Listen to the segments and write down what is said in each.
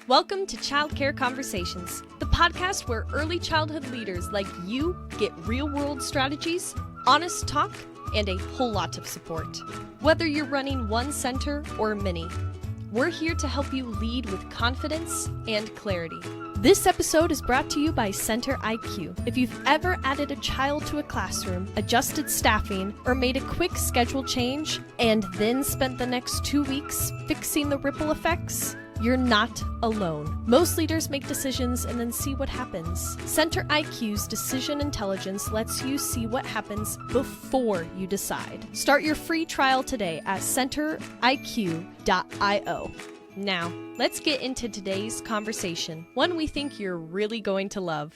Welcome to Childcare Conversations, the podcast where early childhood leaders like you get real-world strategies, honest talk, and a whole lot of support. Whether you're running one center or many, we're here to help you lead with confidence and clarity. This episode is brought to you by Center IQ. If you've ever added a child to a classroom, adjusted staffing, or made a quick schedule change, and then spent the next 2 weeks fixing the ripple effects, you're not alone. Most leaders make decisions and then see what happens. Center IQ's decision intelligence lets you see what happens before you decide. Start your free trial today at centeriq.io. Now, let's get into today's conversation, one we think you're really going to love.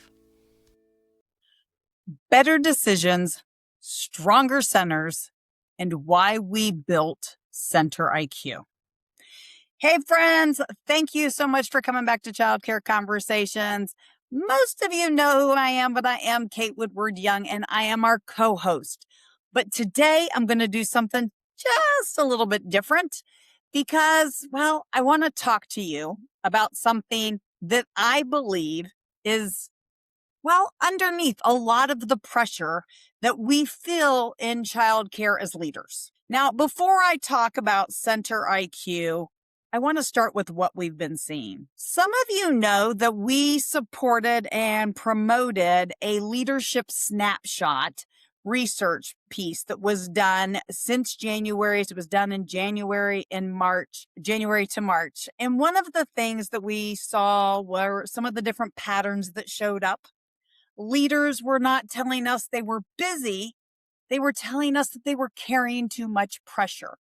Better decisions, stronger centers, and why we built Center IQ. Hey friends, thank you so much for coming back to Childcare Conversations. Most of you know who I am, but I am Kate Woodward-Young, and I am our co-host. But today I'm going to do something just a little bit different because, well, I want to talk to you about something that I believe is, well, underneath a lot of the pressure that we feel in childcare as leaders. Now, before I talk about Center IQ, I want to start with what we've been seeing. Some of you know that we supported and promoted a leadership snapshot research piece that was done since January. It was done in January to March. And one of the things that we saw were some of the different patterns that showed up. Leaders were not telling us they were busy. They were telling us that they were carrying too much pressure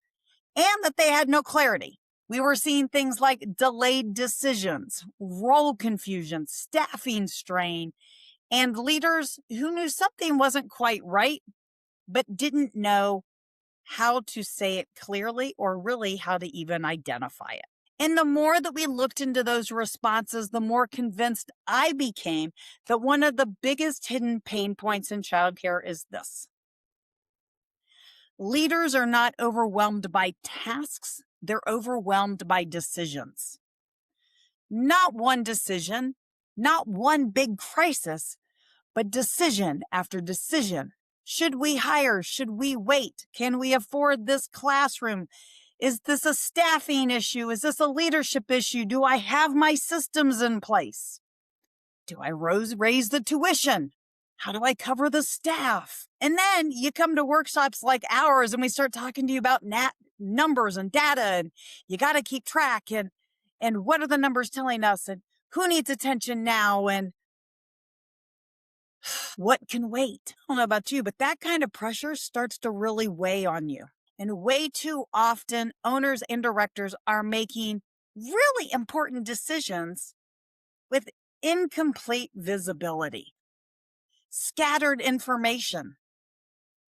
and that they had no clarity. We were seeing things like delayed decisions, role confusion, staffing strain, and leaders who knew something wasn't quite right, but didn't know how to say it clearly or really how to even identify it. And the more that we looked into those responses, the more convinced I became that one of the biggest hidden pain points in childcare is this. Leaders are not overwhelmed by tasks. They're overwhelmed by decisions. Not one decision, not one big crisis, but decision after decision. Should we hire? Should we wait? Can we afford this classroom? Is this a staffing issue? Is this a leadership issue? Do I have my systems in place? Do I raise the tuition? How do I cover the staff? And then you come to workshops like ours and we start talking to you about numbers and data, and you got to keep track, and what are the numbers telling us, and who needs attention now, and what can wait. I don't know about you, but that kind of pressure starts to really weigh on you. And way too often, owners and directors are making really important decisions with incomplete visibility, scattered information,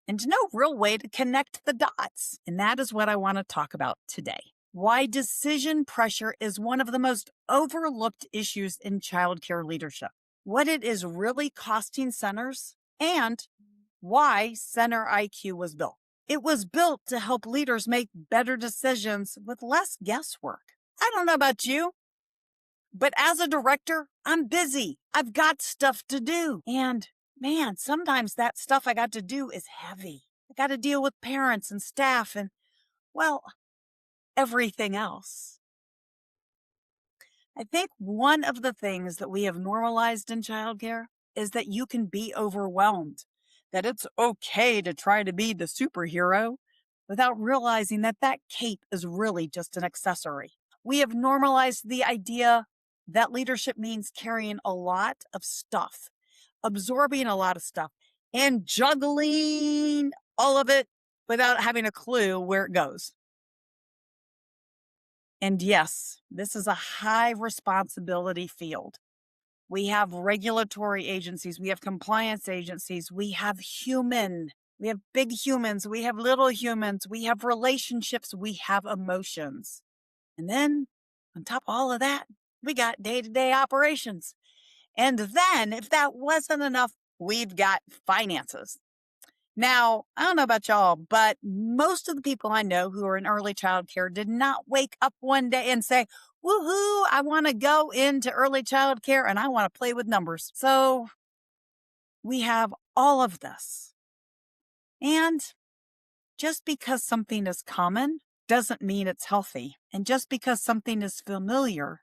and no real way to connect the dots. And that is what I want to talk about today. Why decision pressure is one of the most overlooked issues in childcare leadership, what it is really costing centers, and why Center IQ was built. It was built to help leaders make better decisions with less guesswork. I don't know about you, but as a director, I'm busy. I've got stuff to do. And man, sometimes that stuff I got to do is heavy. I got to deal with parents and staff and, well, everything else. I think one of the things that we have normalized in childcare is that you can be overwhelmed, that it's okay to try to be the superhero without realizing that that cape is really just an accessory. We have normalized the idea that leadership means carrying a lot of stuff, absorbing a lot of stuff, and juggling all of it without having a clue where it goes. And yes, this is a high responsibility field. We have regulatory agencies, we have compliance agencies, we have big humans, we have little humans, we have relationships, we have emotions. And then on top of all of that, we got day-to-day operations. And then if that wasn't enough, we've got finances. Now, I don't know about y'all, but most of the people I know who are in early childcare did not wake up one day and say, woohoo, I want to go into early childcare and I want to play with numbers. So we have all of this. And just because something is common doesn't mean it's healthy. And just because something is familiar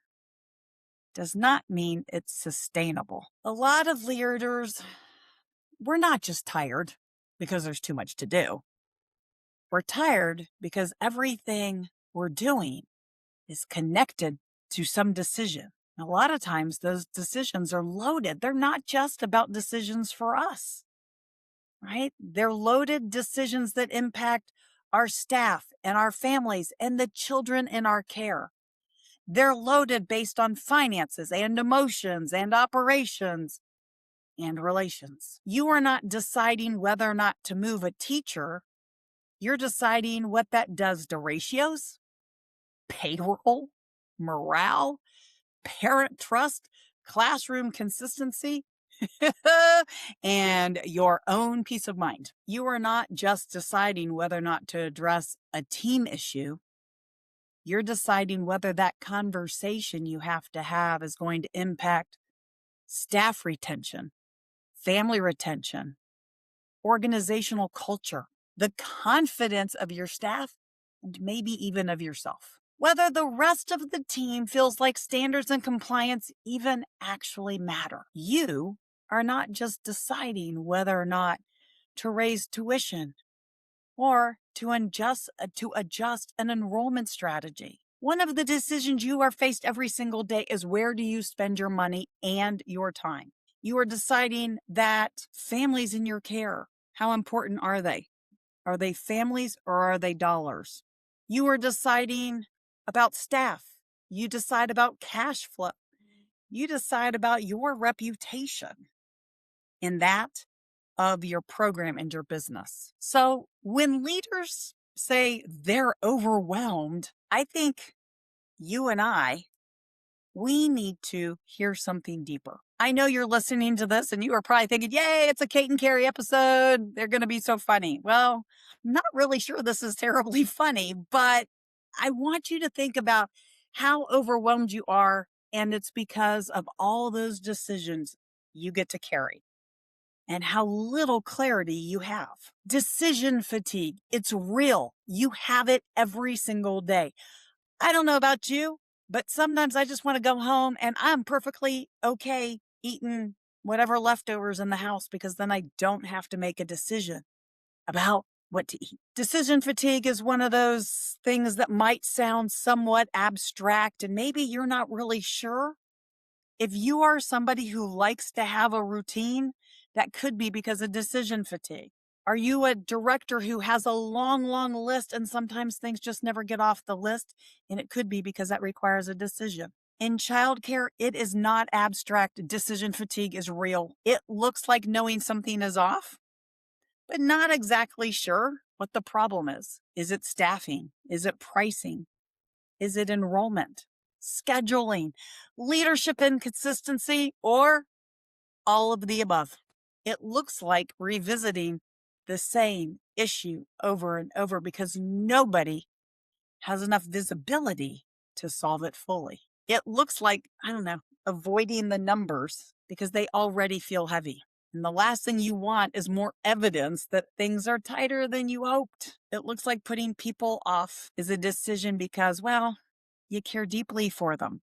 does not mean it's sustainable. A lot of leaders, we're not just tired because there's too much to do. We're tired because everything we're doing is connected to some decision. A lot of times those decisions are loaded. They're not just about decisions for us, right? They're loaded decisions that impact our staff and our families and the children in our care. They're loaded based on finances and emotions and operations and relations. You are not deciding whether or not to move a teacher. You're deciding what that does to ratios, payroll, morale, parent trust, classroom consistency, and your own peace of mind. You are not just deciding whether or not to address a team issue. You're deciding whether that conversation you have to have is going to impact staff retention, family retention, organizational culture, the confidence of your staff, and maybe even of yourself. Whether the rest of the team feels like standards and compliance even actually matter. You are not just deciding whether or not to raise tuition or to adjust an enrollment strategy. One of the decisions you are faced every single day is where do you spend your money and your time? You are deciding that families in your care, how important are they? Are they families or are they dollars? You are deciding about staff. You decide about cash flow. You decide about your reputation in that of your program and your business. So when leaders say they're overwhelmed, I think you and we need to hear something deeper. I know you're listening to this and you are probably thinking, yay, it's a Kate and Carrie episode. They're going to be so funny. Well, I'm not really sure this is terribly funny, but I want you to think about how overwhelmed you are. And it's because of all those decisions you get to carry and how little clarity you have. Decision fatigue. It's real. You have it every single day. I don't know about you, but sometimes I just want to go home and I'm perfectly okay eating whatever leftovers in the house because then I don't have to make a decision about what to eat. Decision fatigue is one of those things that might sound somewhat abstract and maybe you're not really sure. If you are somebody who likes to have a routine, that could be because of decision fatigue. Are you a director who has a long, long list and sometimes things just never get off the list? And it could be because that requires a decision. In childcare, it is not abstract. Decision fatigue is real. It looks like knowing something is off, but not exactly sure what the problem is. Is it staffing? Is it pricing? Is it enrollment? Scheduling? Leadership inconsistency? Or all of the above? It looks like revisiting the same issue over and over because nobody has enough visibility to solve it fully. It looks like, I don't know, avoiding the numbers because they already feel heavy. And the last thing you want is more evidence that things are tighter than you hoped. It looks like putting people off is a decision because, well, you care deeply for them.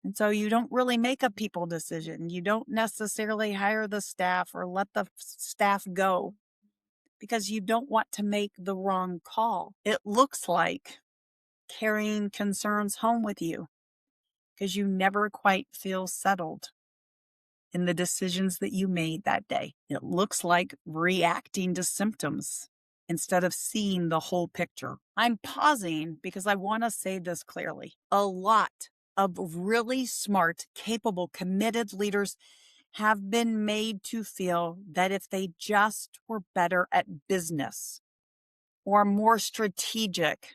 And so you don't really make a people decision. You don't necessarily hire the staff or let the staff go because you don't want to make the wrong call. It looks like carrying concerns home with you because you never quite feel settled in the decisions that you made that day. It looks like reacting to symptoms instead of seeing the whole picture. I'm pausing because I want to say this clearly. A lot of really smart, capable, committed leaders have been made to feel that if they just were better at business or more strategic,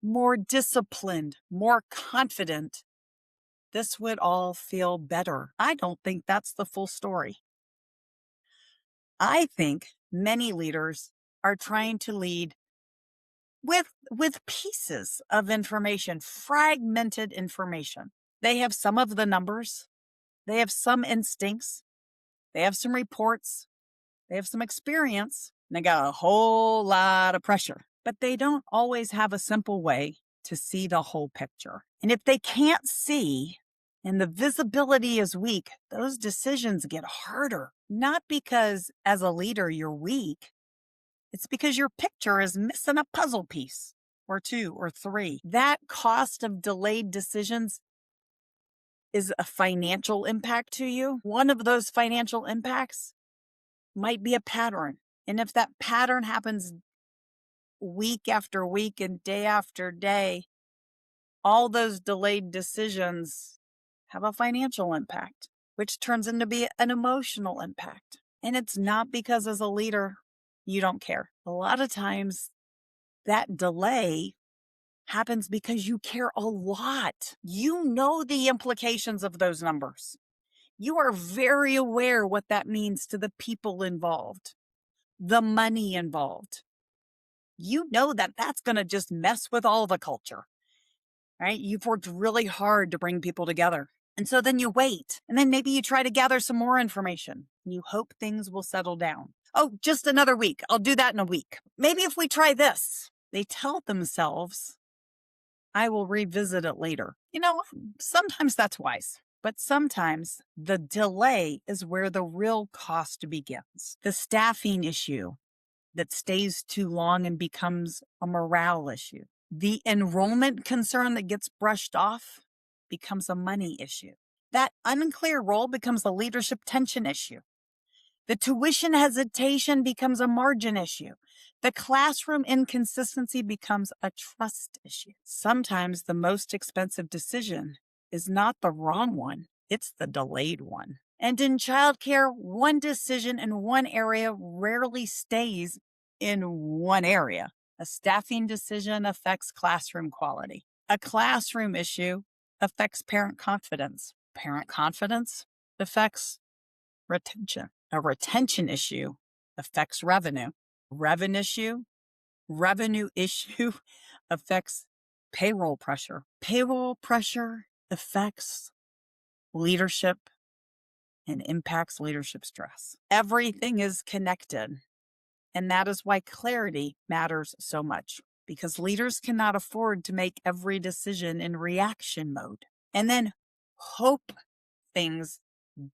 more disciplined, more confident, this would all feel better. I don't think that's the full story. I think many leaders are trying to lead with pieces of information, fragmented information. They have some of the numbers, they have some instincts, they have some reports, they have some experience, and they got a whole lot of pressure. But they don't always have a simple way to see the whole picture. And if they can't see and the visibility is weak, those decisions get harder. Not because as a leader you're weak, it's because your picture is missing a puzzle piece or two or three. That cost of delayed decisions is a financial impact to you. One of those financial impacts might be a pattern. And if that pattern happens week after week and day after day, all those delayed decisions have a financial impact, which turns into be an emotional impact. And it's not because as a leader, you don't care. A lot of times that delay happens because you care a lot. You know the implications of those numbers. You are very aware what that means to the people involved, the money involved. You know that that's going to just mess with all the culture, right? You've worked really hard to bring people together. And so then you wait, and then maybe you try to gather some more information. You hope things will settle down. Oh, just another week. I'll do that in a week. Maybe if we try this, they tell themselves, I will revisit it later. Sometimes that's wise, but sometimes the delay is where the real cost begins. The staffing issue that stays too long and becomes a morale issue. The enrollment concern that gets brushed off becomes a money issue. That unclear role becomes a leadership tension issue. The tuition hesitation becomes a margin issue. The classroom inconsistency becomes a trust issue. Sometimes the most expensive decision is not the wrong one, it's the delayed one. And in childcare, one decision in one area rarely stays in one area. A staffing decision affects classroom quality. A classroom issue affects parent confidence. Parent confidence affects retention. A retention issue affects revenue. Revenue issue affects payroll pressure. Payroll pressure affects leadership and impacts leadership stress. Everything is connected. And that is why clarity matters so much, because leaders cannot afford to make every decision in reaction mode and then hope things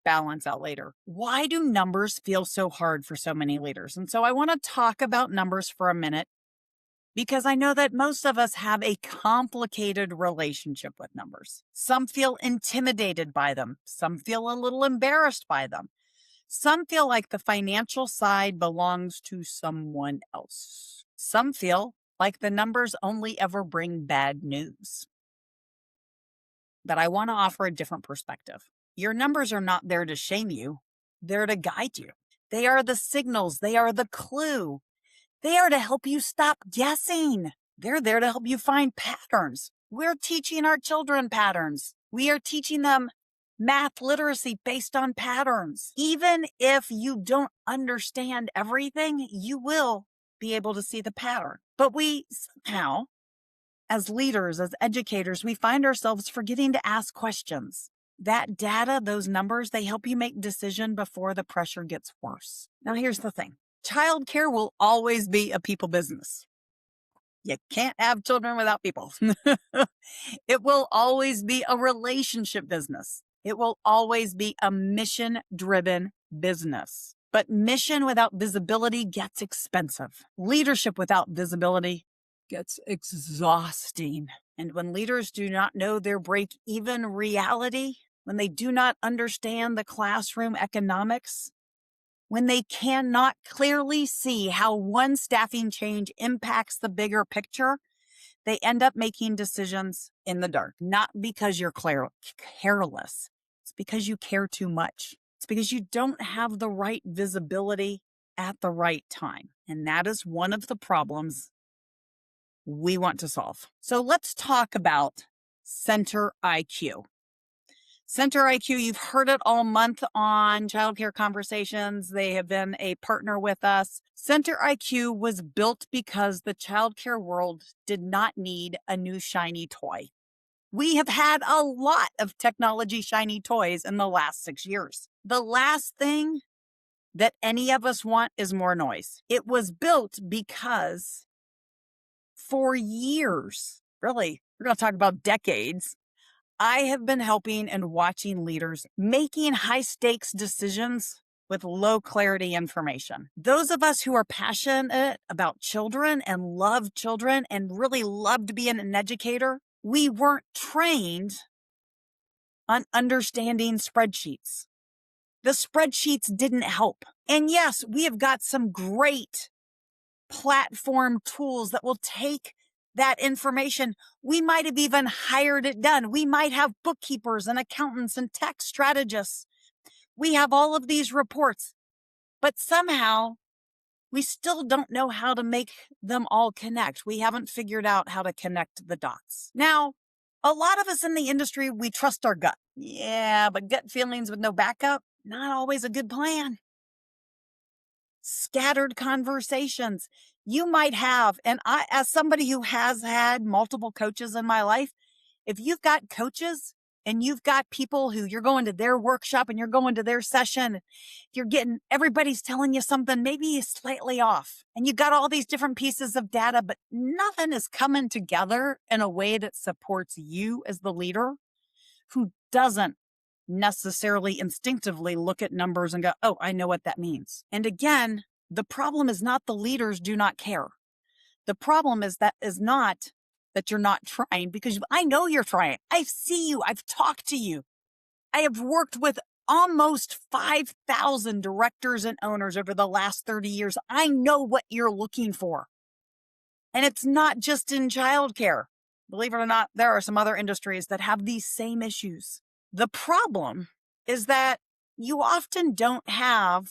balance out later. Why do numbers feel so hard for so many leaders? And so I want to talk about numbers for a minute, because I know that most of us have a complicated relationship with numbers. Some feel intimidated by them. Some feel a little embarrassed by them. Some feel like the financial side belongs to someone else. Some feel like the numbers only ever bring bad news. But I want to offer a different perspective. Your numbers are not there to shame you. They're to guide you. They are the signals. They are the clue. They are to help you stop guessing. They're there to help you find patterns. We're teaching our children patterns. We are teaching them math literacy based on patterns. Even if you don't understand everything, you will be able to see the pattern. But we somehow, as leaders, as educators, we find ourselves forgetting to ask questions. That data, those numbers, they help you make decision before the pressure gets worse. Now, here's the thing. Childcare will always be a people business. You can't have children without people. It will always be a relationship business. It will always be a mission-driven business. But mission without visibility gets expensive. Leadership without visibility gets exhausting. And when leaders do not know their break-even reality, when they do not understand the classroom economics, when they cannot clearly see how one staffing change impacts the bigger picture, they end up making decisions in the dark. Not because you're careless. It's because you care too much. It's because you don't have the right visibility at the right time. And that is one of the problems we want to solve. So let's talk about center IQ. Center IQ, you've heard it all month on Childcare Conversations. They have been a partner with us. Center IQ was built because the childcare world did not need a new shiny toy. We have had a lot of technology shiny toys in the last 6 years. The last thing that any of us want is more noise. It was built because for years, really, we're going to talk about decades, I have been helping and watching leaders making high stakes decisions with low clarity information. Those of us who are passionate about children and love children and really loved being an educator, we weren't trained on understanding spreadsheets. The spreadsheets didn't help. And yes, we have got some great platform tools that will take that information. We might have even hired it done. We might have bookkeepers and accountants and tech strategists. We have all of these reports, but somehow we still don't know how to make them all connect. We haven't figured out how to connect the dots. Now, a lot of us in the industry, we trust our gut. Yeah, but gut feelings with no backup, not always a good plan. Scattered conversations. You might have, and I, as somebody who has had multiple coaches in my life, if you've got coaches and you've got people who you're going to their workshop and you're going to their session, everybody's telling you something maybe slightly off, and you got all these different pieces of data, but nothing is coming together in a way that supports you as the leader who doesn't necessarily instinctively look at numbers and go, oh, I know what that means. And again, the problem is not the leaders do not care. The problem is not that you're not trying, because I know you're trying. I see you. I've talked to you. I have worked with almost 5,000 directors and owners over the last 30 years. I know what you're looking for. And it's not just in childcare. Believe it or not, there are some other industries that have these same issues. The problem is that you often don't have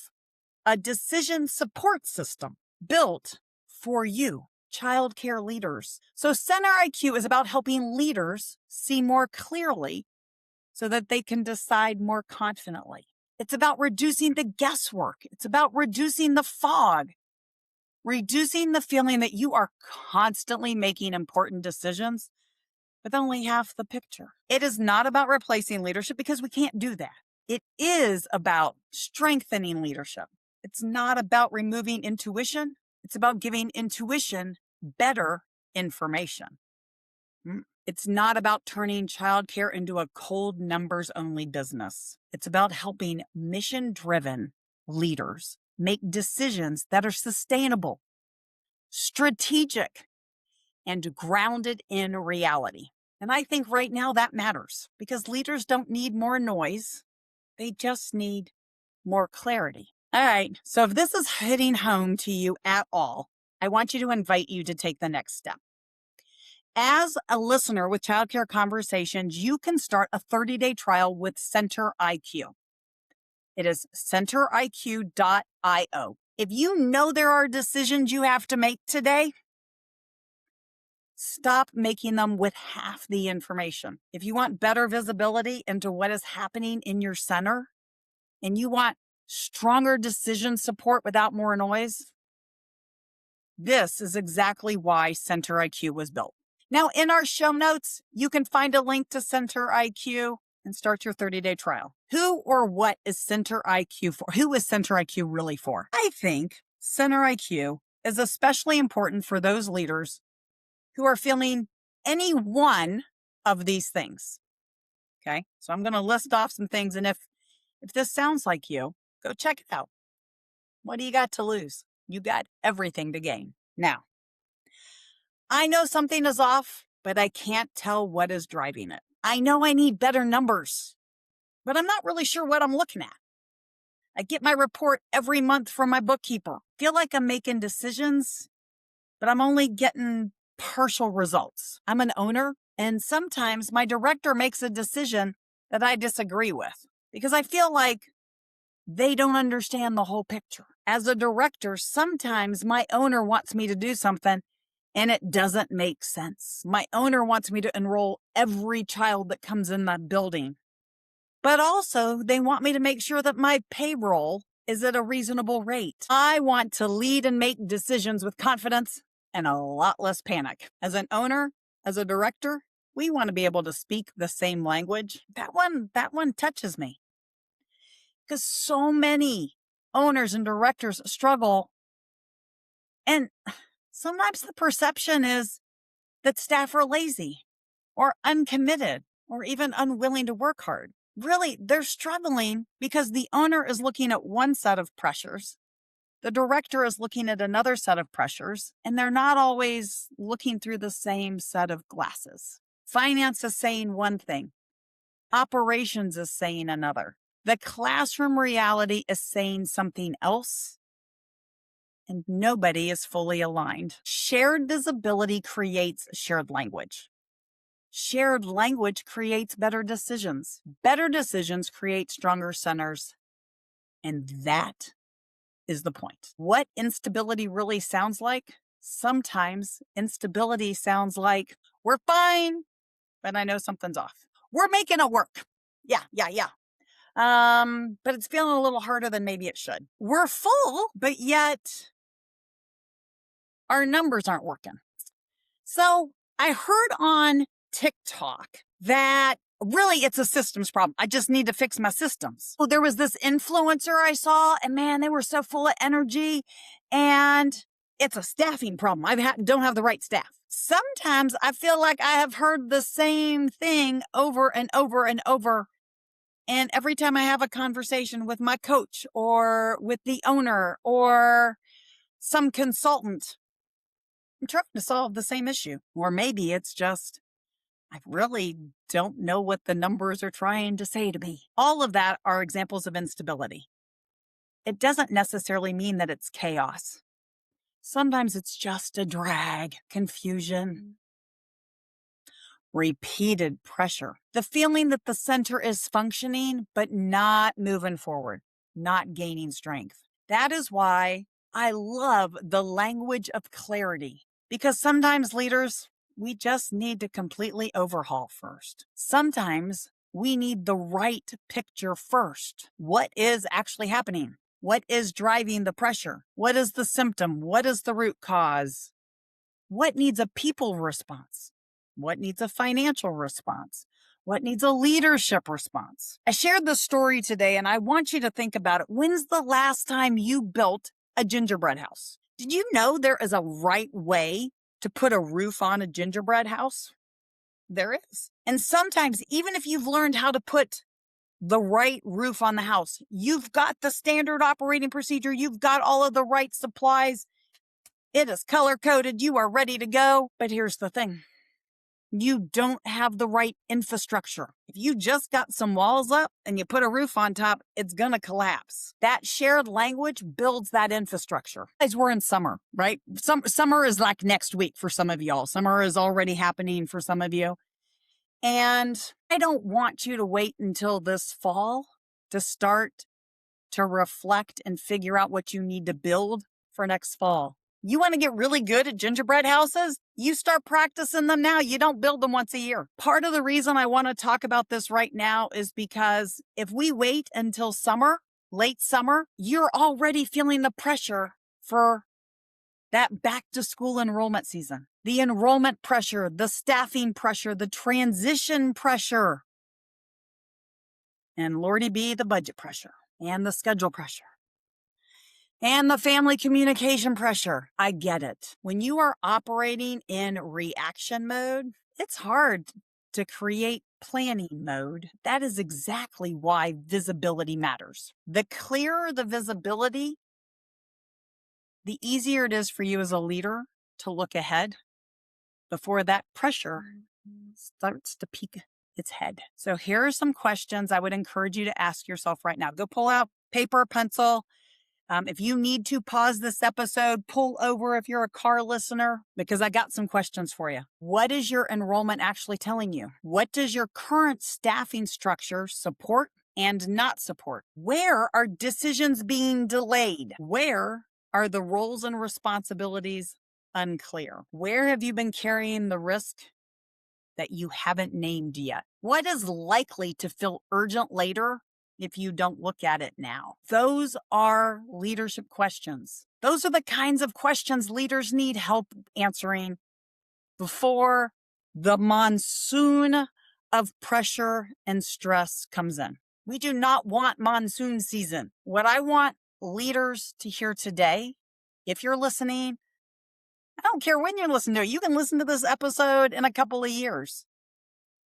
a decision support system built for you, childcare leaders. So Center IQ is about helping leaders see more clearly so that they can decide more confidently. It's about reducing the guesswork. It's about reducing the fog, reducing the feeling that you are constantly making important decisions with only half the picture. It is not about replacing leadership, because we can't do that. It is about strengthening leadership. It's not about removing intuition. It's about giving intuition better information. It's not about turning childcare into a cold numbers only business. It's about helping mission-driven leaders make decisions that are sustainable, strategic, and grounded in reality. And I think right now that matters, because leaders don't need more noise. They just need more clarity. All right. So if this is hitting home to you at all, I want you to invite you to take the next step. As a listener with Childcare Conversations, you can start a 30-day trial with Center IQ. It is centeriq.io. If you know there are decisions you have to make today, stop making them with half the information. If you want better visibility into what is happening in your center, and you want stronger decision support without more noise, this is exactly why Center IQ was built. Now, in our show notes, you can find a link to Center IQ and start your 30-day trial. Who or what is Center IQ for? Who is Center IQ really for? I think Center IQ is especially important for those leaders who are feeling any one of these things. Okay, so I'm going to list off some things, and if this sounds like you, go check it out. What do you got to lose? You got everything to gain. Now, I know something is off, but I can't tell what is driving it. I know I need better numbers, but I'm not really sure what I'm looking at. I get my report every month from my bookkeeper. Feel like I'm making decisions, but I'm only getting partial results. I'm an owner, and sometimes my director makes a decision that I disagree with because I feel like they don't understand the whole picture. As a director, sometimes my owner wants me to do something and it doesn't make sense. My owner wants me to enroll every child that comes in that building, but also they want me to make sure that my payroll is at a reasonable rate. I want to lead and make decisions with confidence and a lot less panic. As an owner, as a director, we want to be able to speak the same language. That one touches me. Because so many owners and directors struggle. And sometimes the perception is that staff are lazy or uncommitted or even unwilling to work hard. Really, they're struggling because the owner is looking at one set of pressures. The director is looking at another set of pressures, and they're not always looking through the same set of glasses. Finance is saying one thing. Operations is saying another. The classroom reality is saying something else, and nobody is fully aligned. Shared visibility creates shared language. Shared language creates better decisions. Better decisions create stronger centers, and that is the point. What instability really sounds like? Sometimes instability sounds like, we're fine, but I know something's off. We're making it work. Yeah. But it's feeling a little harder than maybe it should. We're full, but yet our numbers aren't working. So I heard on TikTok that really it's a systems problem. I just need to fix my systems. Well, there was this influencer I saw, and man, they were so full of energy, and it's a staffing problem. I don't have the right staff. Sometimes I feel like I have heard the same thing over and over and over. And every time I have a conversation with my coach or with the owner or some consultant, I'm trying to solve the same issue. Or maybe it's just, I really don't know what the numbers are trying to say to me. All of that are examples of instability. It doesn't necessarily mean that it's chaos. Sometimes it's just a drag, confusion, repeated pressure. The feeling that the center is functioning, but not moving forward, not gaining strength. That is why I love the language of clarity, because sometimes leaders, we just need to completely overhaul first. Sometimes we need the right picture first. What is actually happening? What is driving the pressure? What is the symptom? What is the root cause? What needs a people response? What needs a financial response? What needs a leadership response? I shared this story today, and I want you to think about it. When's the last time you built a gingerbread house? Did you know there is a right way to put a roof on a gingerbread house? There is. And sometimes, even if you've learned how to put the right roof on the house, you've got the standard operating procedure, you've got all of the right supplies, it is color coded, you are ready to go. But here's the thing. You don't have the right infrastructure. If you just got some walls up and you put a roof on top, it's going to collapse. That shared language builds that infrastructure. Guys, we're in summer, right? Summer is like next week for some of y'all. Summer is already happening for some of you. And I don't want you to wait until this fall to start to reflect and figure out what you need to build for next fall. You want to get really good at gingerbread houses? You start practicing them now. You don't build them once a year. Part of the reason I want to talk about this right now is because if we wait until summer, late summer, you're already feeling the pressure for that back to school enrollment season. The enrollment pressure, the staffing pressure, the transition pressure, and Lordy be the budget pressure and the schedule pressure. And the family communication pressure. I get it. When you are operating in reaction mode, it's hard to create planning mode. That is exactly why visibility matters. The clearer the visibility, the easier it is for you as a leader to look ahead before that pressure starts to peek its head. So here are some questions I would encourage you to ask yourself right now. Go pull out paper, pencil. If you need to pause this episode, pull over if you're a car listener, because I got some questions for you. What is your enrollment actually telling you? What does your current staffing structure support and not support? Where are decisions being delayed? Where are the roles and responsibilities unclear? Where have you been carrying the risk that you haven't named yet? What is likely to feel urgent later if you don't look at it now? Those are leadership questions. Those are the kinds of questions leaders need help answering before the monsoon of pressure and stress comes in. We do not want monsoon season. What I want leaders to hear today, if you're listening, I don't care when you're listening to it. You can listen to this episode in a couple of years.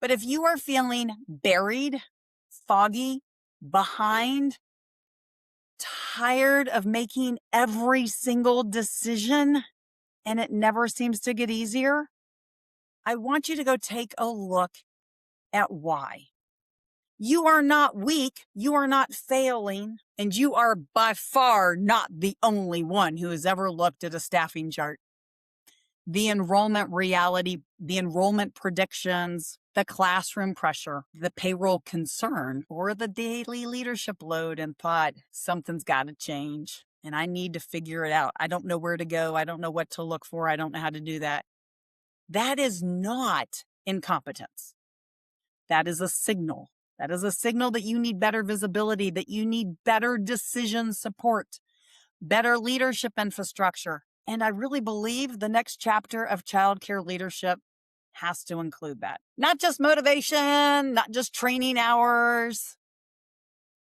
But if you are feeling buried, foggy, behind, tired of making every single decision, and it never seems to get easier, I want you to go take a look at why. You are not weak, you are not failing, and you are by far not the only one who has ever looked at a staffing chart. The enrollment reality, the enrollment predictions, the classroom pressure, the payroll concern, or the daily leadership load and thought, something's got to change and I need to figure it out. I don't know where to go. I don't know what to look for. I don't know how to do that. That is not incompetence. That is a signal. That is a signal that you need better visibility, that you need better decision support, better leadership infrastructure. And I really believe the next chapter of childcare leadership has to include that. Not just motivation, not just training hours,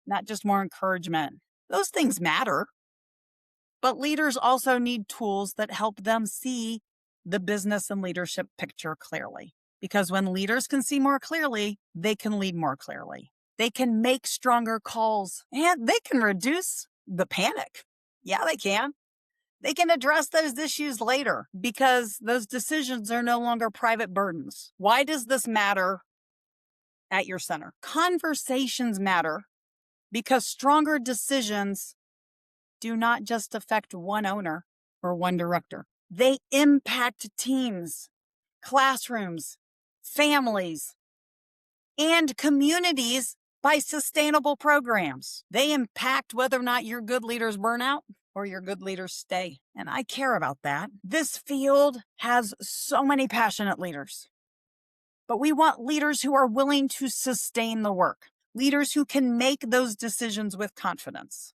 not just more encouragement. Those things matter. But leaders also need tools that help them see the business and leadership picture clearly. Because when leaders can see more clearly, they can lead more clearly. They can make stronger calls and they can reduce the panic. Yeah, they can. They can address those issues later because those decisions are no longer private burdens. Why does this matter at your center? Conversations matter because stronger decisions do not just affect one owner or one director. They impact teams, classrooms, families, and communities by sustainable programs. They impact whether or not your good leaders burn out or your good leaders stay. And I care about that. This field has so many passionate leaders, but we want leaders who are willing to sustain the work, leaders who can make those decisions with confidence.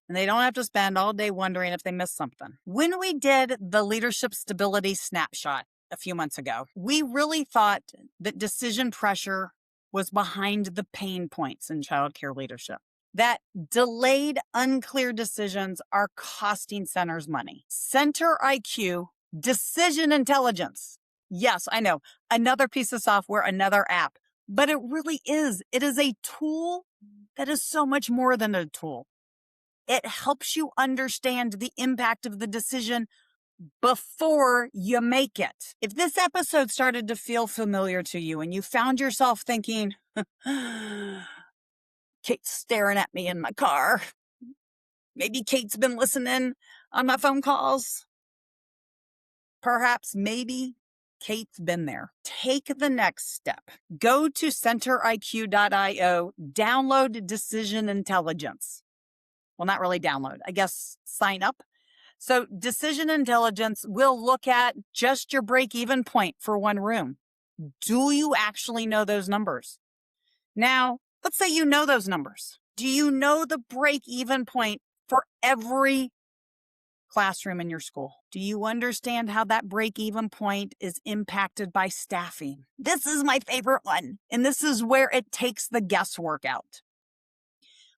And they don't have to spend all day wondering if they missed something. When we did the leadership stability snapshot a few months ago, we really thought that decision pressure was behind the pain points in childcare leadership. That delayed, unclear decisions are costing centers money. Center IQ, decision intelligence. Yes, I know, another piece of software, another app, but it really is. It is a tool that is so much more than a tool. It helps you understand the impact of the decision before you make it. If this episode started to feel familiar to you and you found yourself thinking, Kate's staring at me in my car. Maybe Kate's been listening on my phone calls. Perhaps, maybe Kate's been there. Take the next step. Go to centeriq.io, download Decision Intelligence. Well, not really download, I guess sign up. So Decision Intelligence will look at just your break-even point for one room. Do you actually know those numbers? Now, let's say you know those numbers. Do you know the break-even point for every classroom in your school? Do you understand how that break-even point is impacted by staffing? This is my favorite one, and this is where it takes the guesswork out.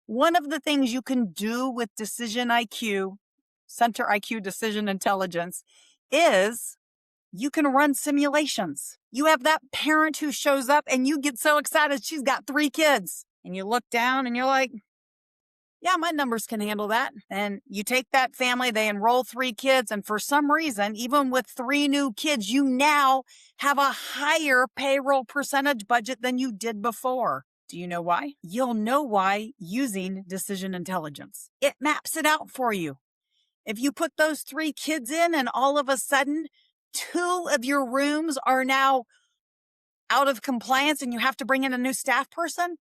One of the things you can do with Decision IQ, Center IQ Decision Intelligence, is you can run simulations. You have that parent who shows up and you get so excited she's got 3 kids. And you look down and you're like, yeah, my numbers can handle that. And you take that family, they enroll 3 kids. And for some reason, even with 3 new kids, you now have a higher payroll percentage budget than you did before. Do you know why? You'll know why using Decision Intelligence. It maps it out for you. If you put those 3 kids in and all of a sudden 2 of your rooms are now out of compliance and you have to bring in a new staff person,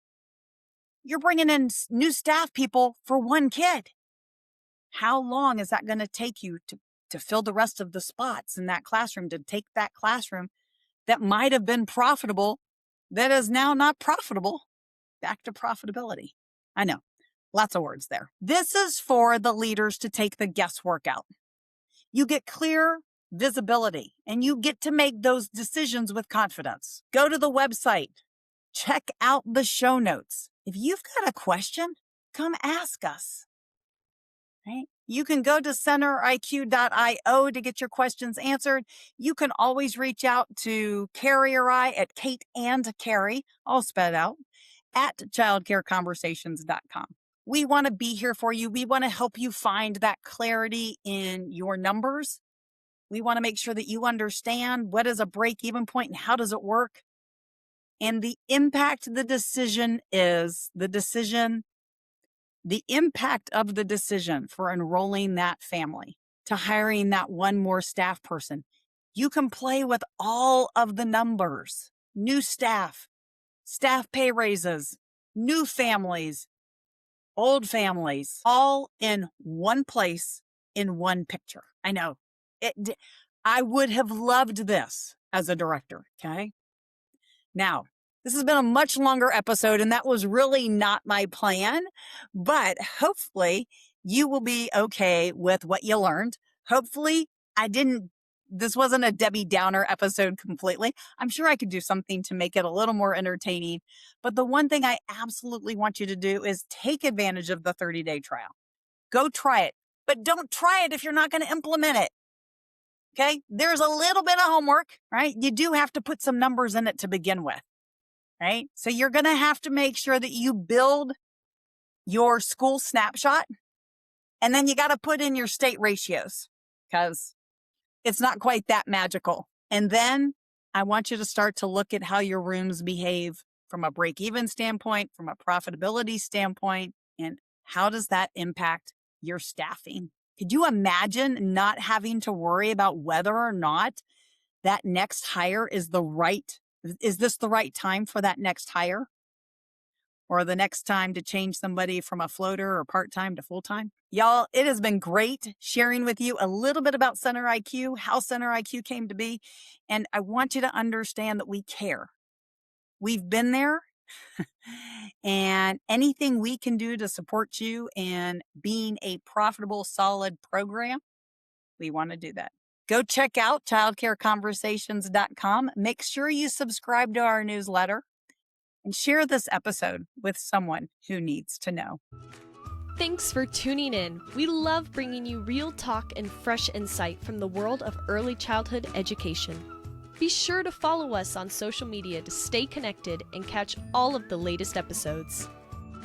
you're bringing in new staff people for 1 kid. How long is that going to take you to fill the rest of the spots in that classroom, to take that classroom that might have been profitable that is now not profitable back to profitability. I know, lots of words there. This is for the leaders to take the guesswork out. You get clear visibility and you get to make those decisions with confidence. Go to the website, check out the show notes. If you've got a question, come ask us. Right? You can go to centeriq.io to get your questions answered. You can always reach out to Carrie or I at Kate and Carrie, all spelled out, at childcareconversations.com. We want to be here for you. We want to help you find that clarity in your numbers. We want to make sure that you understand what is a break-even point and how does it work. And the impact of the decision is the impact of the decision for enrolling that family, to hiring that one more staff person. You can play with all of the numbers, new staff pay raises, new families, old families, all in one place, in one picture. I know. I would have loved this as a director, okay? Now, this has been a much longer episode, and that was really not my plan, but hopefully you will be okay with what you learned. Hopefully this wasn't a Debbie Downer episode completely. I'm sure I could do something to make it a little more entertaining, but the one thing I absolutely want you to do is take advantage of the 30-day trial. Go try it, but don't try it if you're not going to implement it. Okay? There's a little bit of homework, right? You do have to put some numbers in it to begin with. Right? So you're going to have to make sure that you build your school snapshot, and then you got to put in your state ratios because it's not quite that magical. And then I want you to start to look at how your rooms behave from a break-even standpoint, from a profitability standpoint, and how does that impact your staffing? Could you imagine not having to worry about whether or not that next hire is this the right time for that next hire? Or the next time to change somebody from a floater or part-time to full-time? Y'all, it has been great sharing with you a little bit about Center IQ, how Center IQ came to be. And I want you to understand that we care. We've been there. And anything we can do to support you in being a profitable, solid program, we want to do that. Go check out childcareconversations.com. Make sure you subscribe to our newsletter and share this episode with someone who needs to know. Thanks for tuning in. We love bringing you real talk and fresh insight from the world of early childhood education. Be sure to follow us on social media to stay connected and catch all of the latest episodes.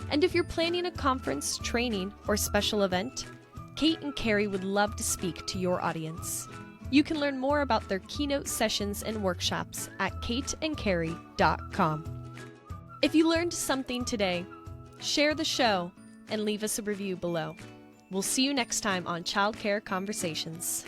And if you're planning a conference, training, or special event, Kate and Carrie would love to speak to your audience. You can learn more about their keynote sessions and workshops at kateandcarrie.com. If you learned something today, share the show and leave us a review below. We'll see you next time on Childcare Conversations.